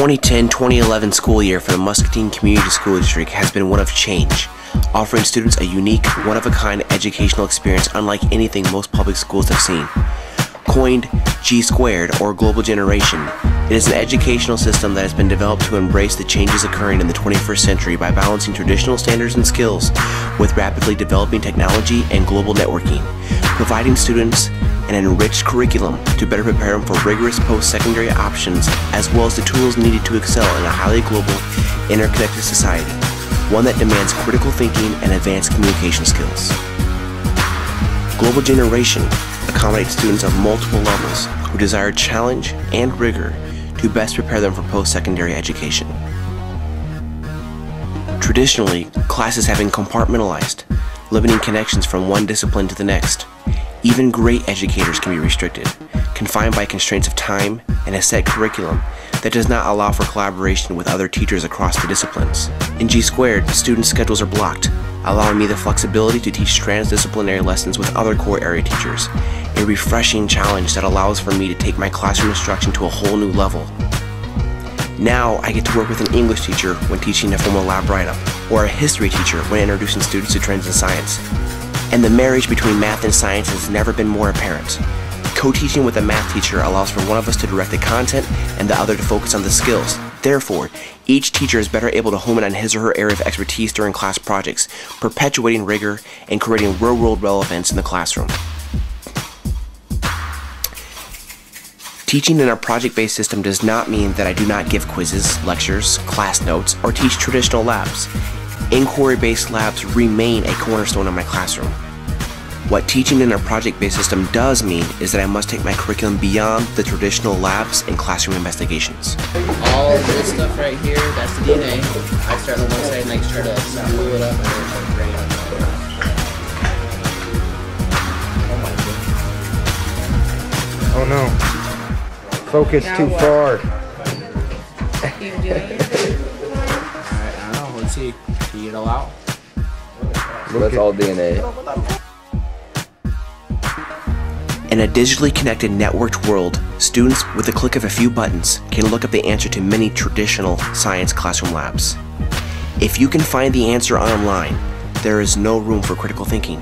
2010-2011 school year for the Muscatine Community School District has been one of change, offering students a unique, one-of-a-kind educational experience unlike anything most public schools have seen. Coined G-squared, or Global Generation, it is an educational system that has been developed to embrace the changes occurring in the 21st century by balancing traditional standards and skills with rapidly developing technology and global networking, providing students an enriched curriculum to better prepare them for rigorous post-secondary options, as well as the tools needed to excel in a highly global, interconnected society, one that demands critical thinking and advanced communication skills. Global Generation accommodates students of multiple levels who desire challenge and rigor to best prepare them for post-secondary education. Traditionally, classes have been compartmentalized, limiting connections from one discipline to the next. Even great educators can be restricted, confined by constraints of time and a set curriculum that does not allow for collaboration with other teachers across the disciplines. In G-squared, student schedules are blocked, allowing me the flexibility to teach transdisciplinary lessons with other core area teachers, a refreshing challenge that allows for me to take my classroom instruction to a whole new level. Now I get to work with an English teacher when teaching a formal lab write-up, or a history teacher when introducing students to trends in science. And the marriage between math and science has never been more apparent. Co-teaching with a math teacher allows for one of us to direct the content and the other to focus on the skills. Therefore, each teacher is better able to hone in on his or her area of expertise during class projects, perpetuating rigor and creating real-world relevance in the classroom. Teaching in a project-based system does not mean that I do not give quizzes, lectures, class notes, or teach traditional labs. Inquiry-based labs remain a cornerstone of my classroom. What teaching in a project-based system does mean is that I must take my curriculum beyond the traditional labs and classroom investigations. All of this stuff right here, that's the DNA. I start on one side and I try to spool it up and then try to bring it up. Oh no. Focus now too what? Far. You do it? Alright, I don't know. Let's see. Can you get it all out? That's all DNA. In a digitally connected, networked world, students, with a click of a few buttons, can look up the answer to many traditional science classroom labs. If you can find the answer online, there is no room for critical thinking.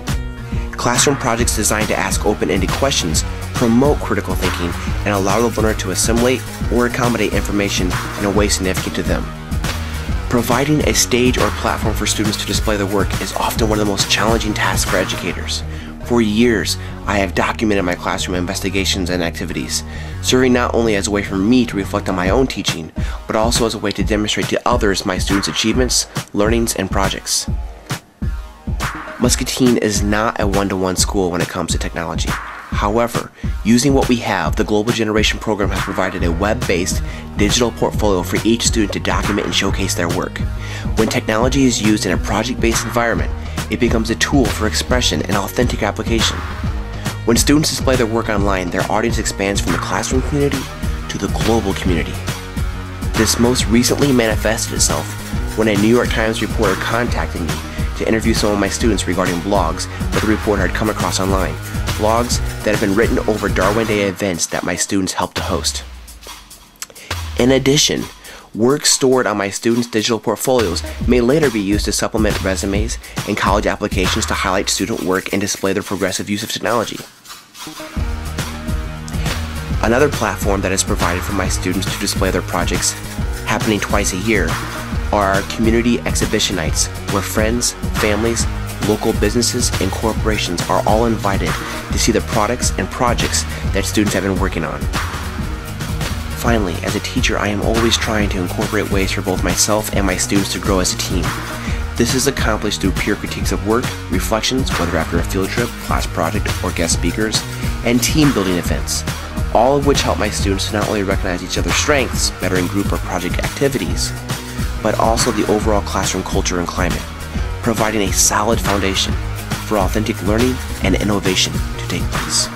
Classroom projects designed to ask open-ended questions promote critical thinking and allow the learner to assimilate or accommodate information in a way significant to them. Providing a stage or platform for students to display their work is often one of the most challenging tasks for educators. For years, I have documented my classroom investigations and activities, serving not only as a way for me to reflect on my own teaching, but also as a way to demonstrate to others my students' achievements, learnings, and projects. Muscatine is not a one-to-one school when it comes to technology. However, using what we have, the Global Generation program has provided a web-based digital portfolio for each student to document and showcase their work. When technology is used in a project-based environment, it becomes a tool for expression and authentic application. When students display their work online, their audience expands from the classroom community to the global community. This most recently manifested itself when a New York Times reporter contacted me to interview some of my students regarding blogs that the reporter had come across online, blogs that have been written over Darwin Day events that my students helped to host. In addition, work stored on my students' digital portfolios may later be used to supplement resumes and college applications to highlight student work and display their progressive use of technology. Another platform that is provided for my students to display their projects, happening twice a year, are our community exhibition nights, where friends, families, local businesses, and corporations are all invited to see the products and projects that students have been working on. Finally, as a teacher, I am always trying to incorporate ways for both myself and my students to grow as a team. This is accomplished through peer critiques of work, reflections, whether after a field trip, class project, or guest speakers, and team building events, all of which help my students to not only recognize each other's strengths better in group or project activities, but also the overall classroom culture and climate, providing a solid foundation for authentic learning and innovation to take place.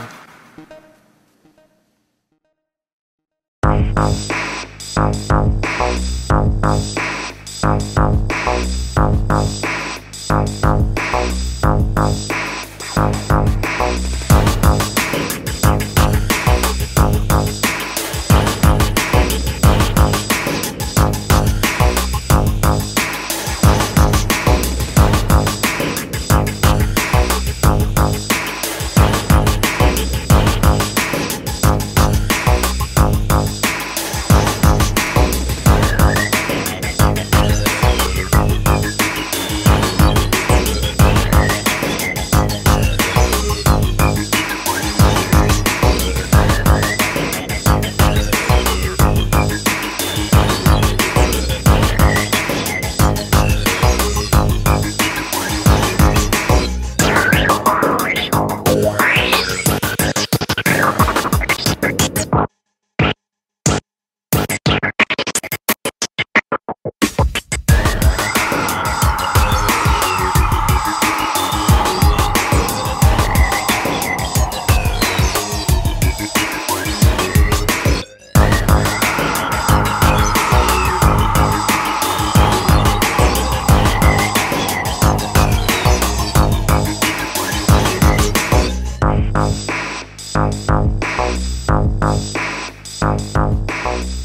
Bye.